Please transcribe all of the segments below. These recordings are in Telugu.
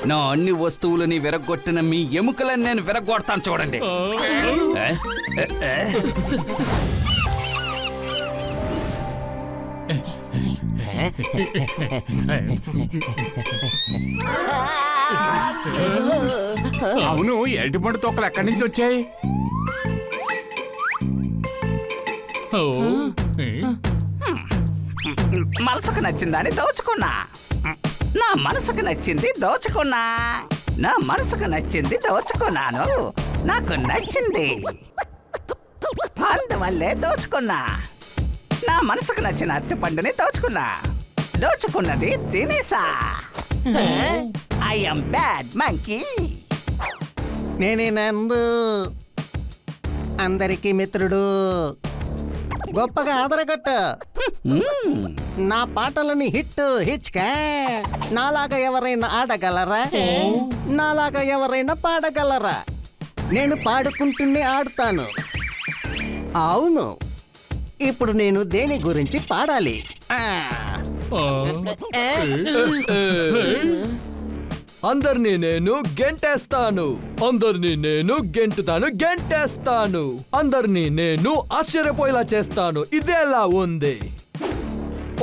నా అన్ని వస్తువులని విరగొట్టిన మీ ఎముకలని నేను విరగొడతాను చూడండి. అవును, ఎరటిపండు తొక్కలు ఎక్కడి నుంచి వచ్చాయి? మనసుకు నచ్చిందని దోచుకున్నా. నా మనసుకు నచ్చింది దోచుకున్నా. నా మనసుకు నచ్చింది దోచుకున్నాను. నాకు నచ్చింది, అందువల్లే దోచుకున్నా. నా మనసుకు నచ్చిన అరటిపండుని దోచుకున్నా. దోచుకున్నది తినేసా. I am bad monkey. నేనే నందు, అందరికీ మిత్రుడు. గొప్పగా ఆదరగట్టు. నా పాటలని హిచ్కా. నాలాగా ఎవరైనా ఆడగలరా? నాలాగా ఎవరైనా పాడగలరా? నేను పాడుకుంటూనే ఆడుతాను. అవును, ఇప్పుడు నేను దేని గురించి పాడాలి? అందరినీ నేను గెంటేస్తాను. అందరినీ నేను గెంటేస్తాను. అందరినీ నేను ఆశ్చర్యపోయేలా చేస్తాను. ఇదేలా ఉంది?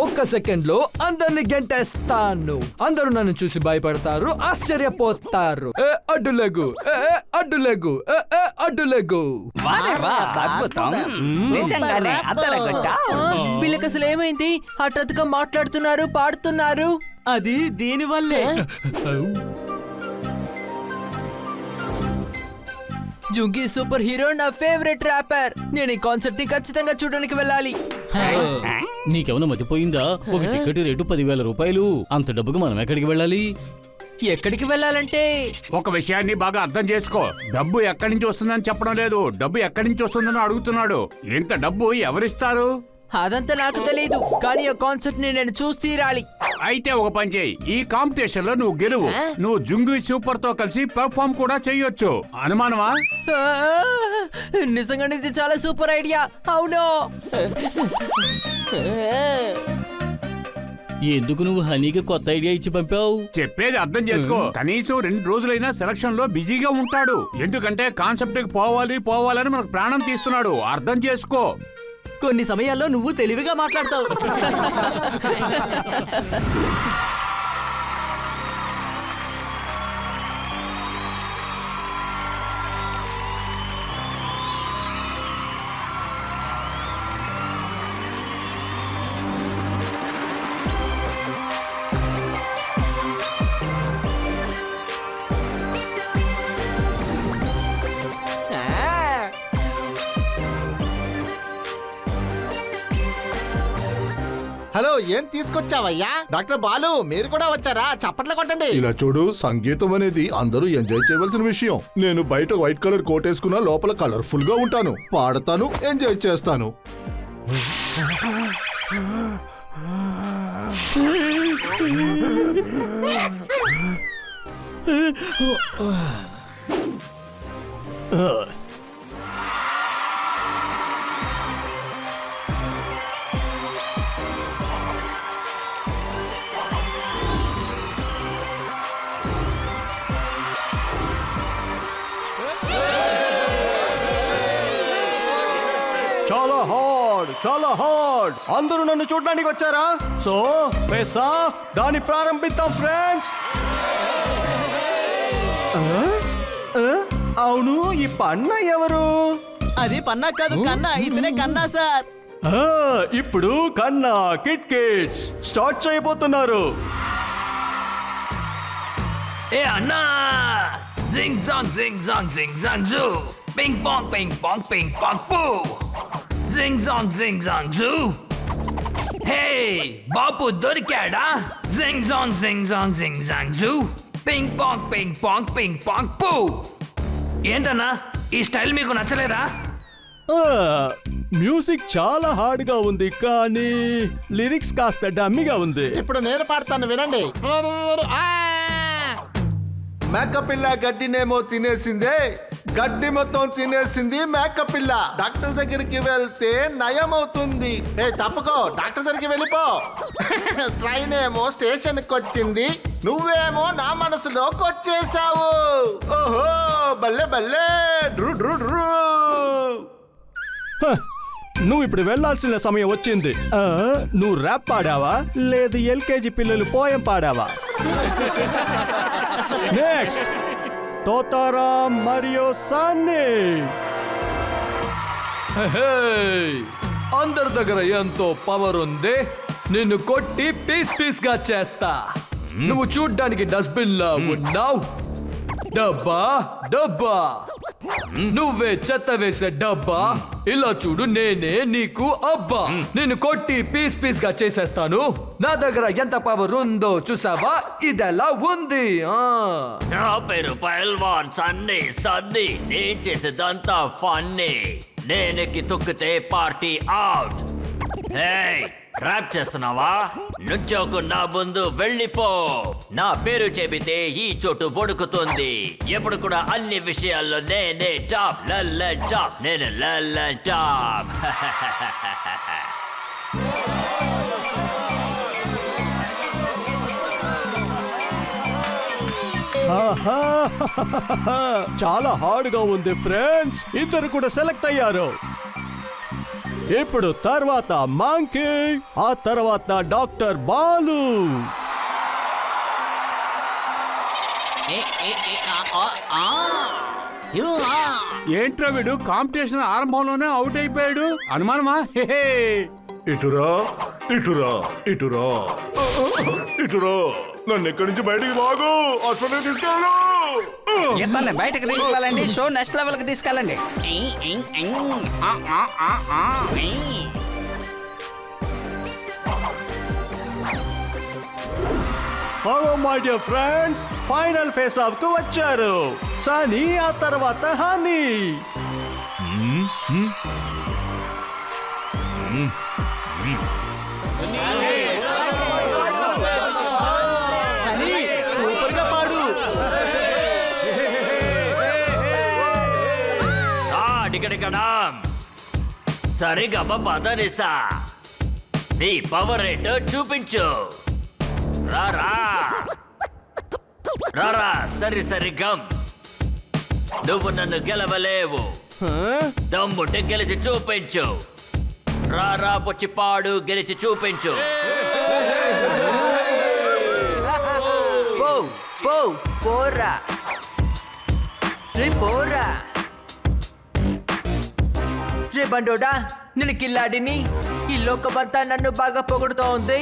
ఒక్క సెకండ్ లో అందరినీ గెంటేస్తాను. అందరూ నన్ను చూసి భయపడతారు, ఆశ్చర్యపోతారు. అడ్డులెగు, అడ్డులెగు, అడ్డులెగు. అద్భుతం, నిజంగానే అద్దరగొట్ట. వీళ్ళకి అసలు ఏమైంది? హఠాత్తుగా మాట్లాడుతున్నారు, పాడుతున్నారు. అది దీనివల్లే. జుంకీ సూపర్ హీరో నా ఫేవరెట్ ర్యాపర్. నేను ఈ కాన్సర్ట్ ని ఖచ్చితంగా చూడడానికి వెళ్ళాలి. నీకేమైనా మతిపోయిందా? ఒక టికెట్ రేటు 10,000 రూపాయలు. అంత డబ్బుకి మనం ఎక్కడికి వెళ్ళాలి? ఎక్కడికి వెళ్ళాలంటే ఒక విషయాన్ని బాగా అర్థం చేసుకో. డబ్బు ఎక్కడి నుంచి వస్తుందని చెప్పడం లేదు, డబ్బు ఎక్కడి నుంచి వస్తుందని అడుగుతున్నాడు. ఇంత డబ్బు ఎవరిస్తారు? అదంతా నాకు తెలియదు, కానీ ఆ కాన్సర్ట్ ని నేను చూసి తీరాలి. అయితే ఒక పని చేయి, ఈ కాంపిటీషన్ లో నువ్వు గెలువు. నువ్వు జుంగి సూపర్ తో కలిసి పెర్ఫార్మ్ కూడా చేయొచ్చు. అనుమానమా? నిజంగానే ఇది చాలా సూపర్ ఐడియా. అవును. ఎందుకు నువ్వు హనీకి కొత్త ఐడియా ఇచ్చి పంపావు? చెప్పేది అర్థం చేసుకో. కనీసం 2 రోజులైనా సెలక్షన్ లో బిజీగా ఉంటాడు. ఎందుకంటే కాన్సెప్ట్ కి పోవాలని మనకు ప్రాణం తీస్తున్నాడు. అర్థం చేసుకో. కొన్ని సమయాల్లో నువ్వు తెలివిగా మాట్లాడతావు. హలో, ఏం తీసుకొచ్చావయ్యా? డాక్టర్ బాలు, మీరు కూడా వచ్చారా? చప్పట్లు కొట్టండి. ఇలా చూడు, సంగీతం అనేది అందరూ ఎంజాయ్ చేయవలసిన విషయం. నేను బయట వైట్ కలర్ కోట్ వేసుకున్నా, లోపల కలర్ఫుల్ గా ఉంటాను. పాడతాను, ఎంజాయ్ చేస్తాను. చాలా హార్డ్. అందరూ నన్ను చూడడానికి వచ్చారా? సో ఫేస్ ఆఫ్, దాన్ని ప్రారంభిద్దాం ఫ్రెండ్స్. అవును, ఈ పన్నా ఎవరు? అది పన్నా కాదు, కన్నా. ఇతనే కన్నా సార్. ఇప్పుడు కన్నా కిడ్స్ స్టార్ట్ చేయబోతున్నారు. ఏ అన్నా, జింగ్ జాంగ్ జింగ్ జాంగ్ జింగ్ జాంగ్ జూ, పింగ్ పాంగ్ పింగ్ పాంగ్ పింగ్ పాంగ్ పూ, జింగ్ జాంగ్ జూ. హే బాపు దొరికాడా? జింగ్ జాంగ్ జూ, పింగ్ పాంగ్ పూ. ఏంటన్నా, ఈ స్టైల్ మీకు నచ్చలేదా? మ్యూజిక్ చాలా హార్డ్ గా ఉంది, కానీ లిరిక్స్ కాస్త డమ్మిగా ఉంది. ఇప్పుడు నేను పాడతాను, వినండి. మేకపిల్ల గడ్డినేమో తినేసిందే, గడ్డి మొత్తం తినేసింది మేకపిల్ల. డాక్టర్ దగ్గరికి వెళ్తే నయం అవుతుంది. ఏ తప్పుకో, డాక్టర్ దగ్గరికి వెళ్ళిపో. ట్రైన్ ఏమో స్టేషన్ కి వచ్చింది, నువ్వేమో నా మనసులోకి వచ్చేసావు. ఓహో బల్లే బల్లే డ్రు డ్రు డ్రు. నువ్వు ఇప్పుడు వెళ్ళాల్సిన సమయం వచ్చింది. నువ్వు ర్యాప్ పాడావా లేదు ఎల్కేజీ పిల్లలు పోయం పాడావా? నెక్స్ట్ తోతారాం మరియు సన్నీ. హే, అందరి దగ్గర ఎంతో పవర్ ఉంది. నిన్ను కొట్టి పీస్ పీస్ గా చేస్తా. నువ్వు చూడ్డానికి డస్ట్బిన్ లా ఉన్నావు. డబ్బా డబ్బా, నువ్వే చెత్త వేసే డబ్బా. ఇలా చూడు, నేనే నీకు అబ్బా. నిన్ను కొట్టి పీస్ పీస్ గా చేసేస్తాను. నా దగ్గర ఎంత పవర్ ఉందో చూసావా? ఇదెలా ఉంది? నా పేరు పైల్వాన్ సన్నీ. సన్నీ నేను చేసేదంతా ఫన్నీ. నేనెక్కి తొక్కితే పార్టీ అవుట్. ర్యాప్ చేస్తున్నావా? నుంచోకు నా ముందు వెళ్ళిపో. నా పేరు చెబితే ఈ చోటు బొడుకుతుంది. ఎప్పుడు కూడా అన్ని విషయాల్లో నేనే టాప్. లల్ల టాప్, నేను లల్ల టాప్. చాలా హార్డ్ గా ఉంది ఫ్రెండ్స్. ఇద్దరు కూడా సెలెక్ట్ అయ్యారు. ఇప్పుడు తర్వాత మాంకీ, ఆ తర్వాత డాక్టర్ బాలు. ఏంట్రా వీడు కాంపిటీషన్ ఆరంభంలోనే అవుట్ అయిపోయాడు? అనుమానమా? హే ఇటురా ఇటురా ఇటురా ఇటురా, నన్ను ఎక్కడి నుంచి బయటికి లాగు. హాస్పిటల్ తీసుకెళ్ళు. ఇతన్ని బయటకు తీసుకెళ్ళండి, షో నెక్స్ట్ లెవెల్ కి తీసుకెళ్ళండి. Hello my dear friends, final face of కు వచ్చారు సనీ, ఆ తర్వాత హనీ. సూపర్ గా పాడు. సరిగా పదనిసా, నీ పవర్ ఏంటో చూపించు. రారా రారా, సరి సరి గమ్. నువ్వు నన్ను గెలవలేవు. దమ్ముంటే గెలిచి చూపించు. రారా బొచ్చి పాడు, గెలిచి చూపించు. పోరా పోరా రే బండోడా, నేను కిల్లాడిని. ఈ లోకమంతా నన్ను బాగా పొగుడుతోంది.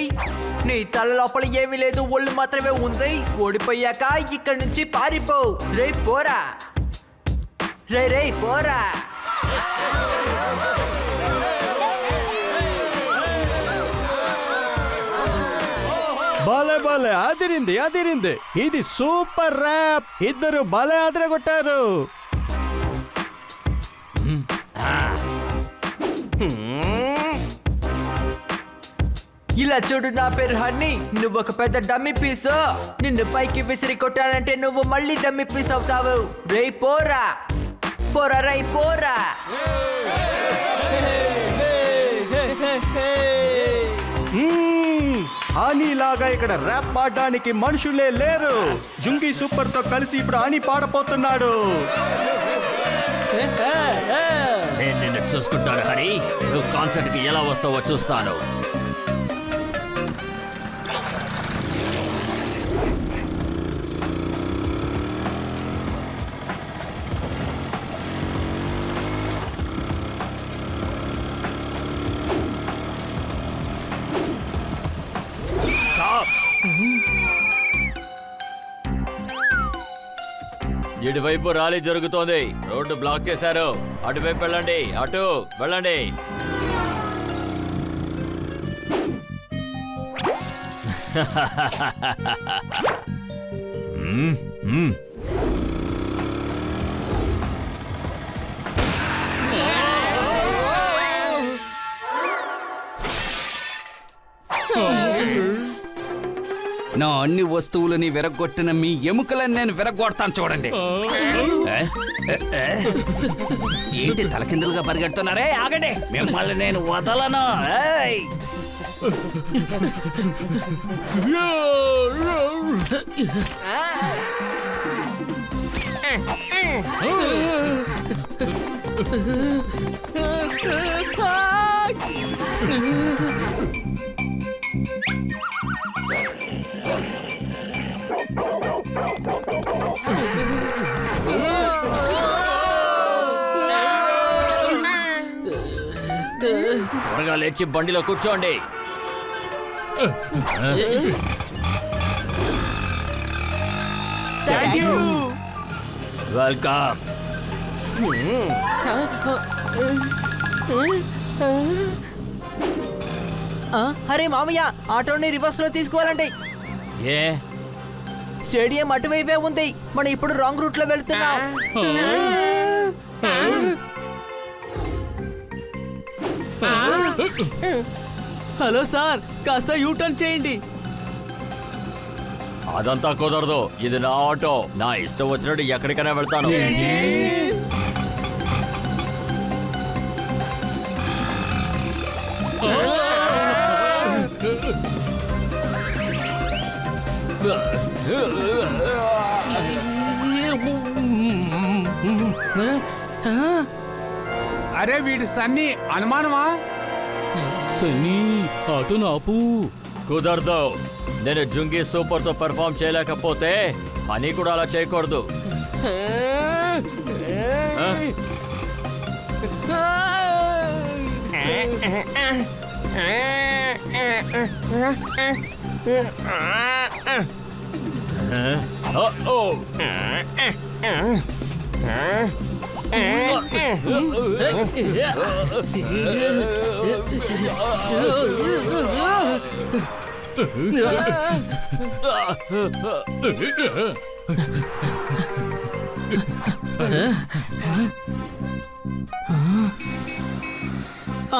నీ తల లోపల ఏమీ లేదు, ఒళ్ళు మాత్రమే ఉంది. ఓడిపోయాక ఇక్కడి నుంచి పారిపో. రే పోరా, రే పోరా. భలే భలే, అదిరింది అదిరింది. ఇది సూపర్ ర్యాప్. ఇద్దరు భలే అదరగొట్టారు. ఇలా చూడు, నా పేరు హన్నీ. నువ్వు ఒక పెద్ద డమ్మీ పీసు. నిన్ను పైకి విసిరి కొట్టానంటే నువ్వు మళ్ళీ డమ్మీ పీస్ అవుతావు. రే పోరా పోరా, రే పోరా. ఆనీ లాగా ఇక్కడ ర్యాప్ పాడడానికి మనుషులే లేరు. జుంగి సూపర్ తో కలిసి ఇప్పుడు ఆనీ పాడపోతున్నాడు. నేను నిన్ను చూసుకుంటాను హరి. నువ్వు కాన్సర్ట్ కి ఎలా వస్తావో చూస్తాను. ఇటువైపు ర్యాలీ జరుగుతోంది. రోడ్డు బ్లాక్ చేశారు. అటువైపు వెళ్ళండి, అటు వెళ్ళండి. నా అన్ని వస్తువులని విరగొట్టిన మీ ఎముకలని నేను విరగొడతాను చూడండి. ఏంటి తలకిందులుగా పరిగెడుతున్నారే? ఆగండి, మిమ్మల్ని నేను వదలను. ఏయ్! త్వరగా లేచి బండిలో కూర్చోండి. వెల్కమ్. అరే మామయ్య, ఆటోని రివర్స్ లో తీసుకోవాలంటే ఏ స్టేడియం అటువైపే ఉంది. మనం ఇప్పుడు రాంగ్ రూట్ లో వెళ్తున్నాం. హలో సార్, కాస్త యూటర్న్ చేయండి. అదంతా కుదరదు. ఇది నా ఆటో. నా ఇష్టం వచ్చినట్టు ఎక్కడికైనా వెళ్తాను. అరే వీడి సన్ని అనుమానమా? సన్నీ, ఆటో నాపు. కుదరదు. నేను జుంగి సూపర్ తో పెర్ఫామ్ చేయలేకపోతే అని కూడా అలా చేయకూడదు.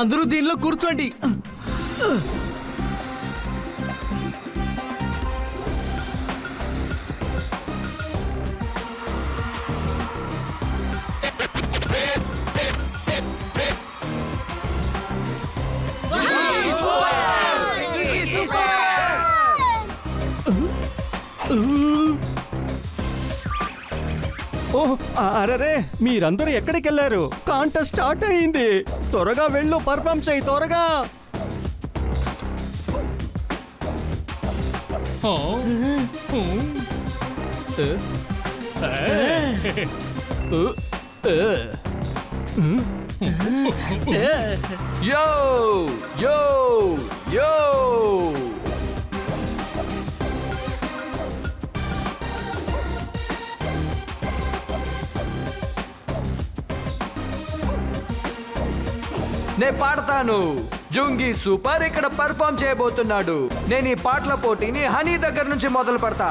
అందరూ దీనిలో కూర్చోండి. ఓహ్, అరరే మీరందరూ ఎక్కడికి వెళ్ళారు? కాంటెస్ట్ స్టార్ట్ అయింది. త్వరగా వెళ్ళు, పర్ఫామ్ చేయి త్వరగా. యో యో యో నే పాడతాను. జుంగి సూపర్ ఇక్కడ పర్ఫామ్ చేయబోతున్నాడు. నేను ఈ పాటల పోటీని హనీ దగ్గర నుంచి మొదలు పెడతా.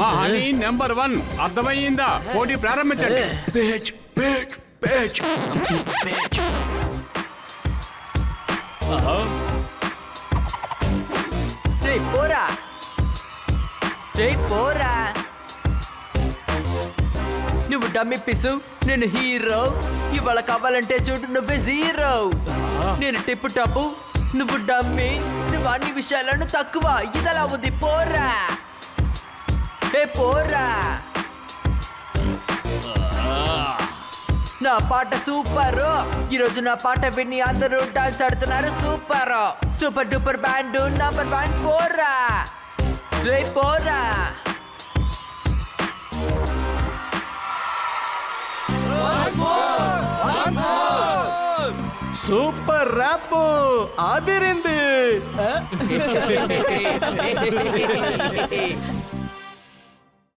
మా హనీ నెంబర్ 1. అర్థమయ్యిందా? పోటీ ప్రారంభించండి. పోరా పోరా, నువ్వు డమ్మి పిసు, నేను హీరో. ఇవాళ కావాలంటే చూడు నువ్వే జీరో. నేను టిప్పు టప్పు, నువ్వు డమ్మి. నువ్వు అన్ని విషయాలను తక్కువ. ఇదలా ఉంది. పోరా పోరా. నా పాట సూపర్. ఈరోజు నా పాట విని అందరూ డాన్స్ ఆడుతున్నారు. Super super duper band number 1. పోరా పోరా. సూపర్ ర్యాప్ అదిరింది.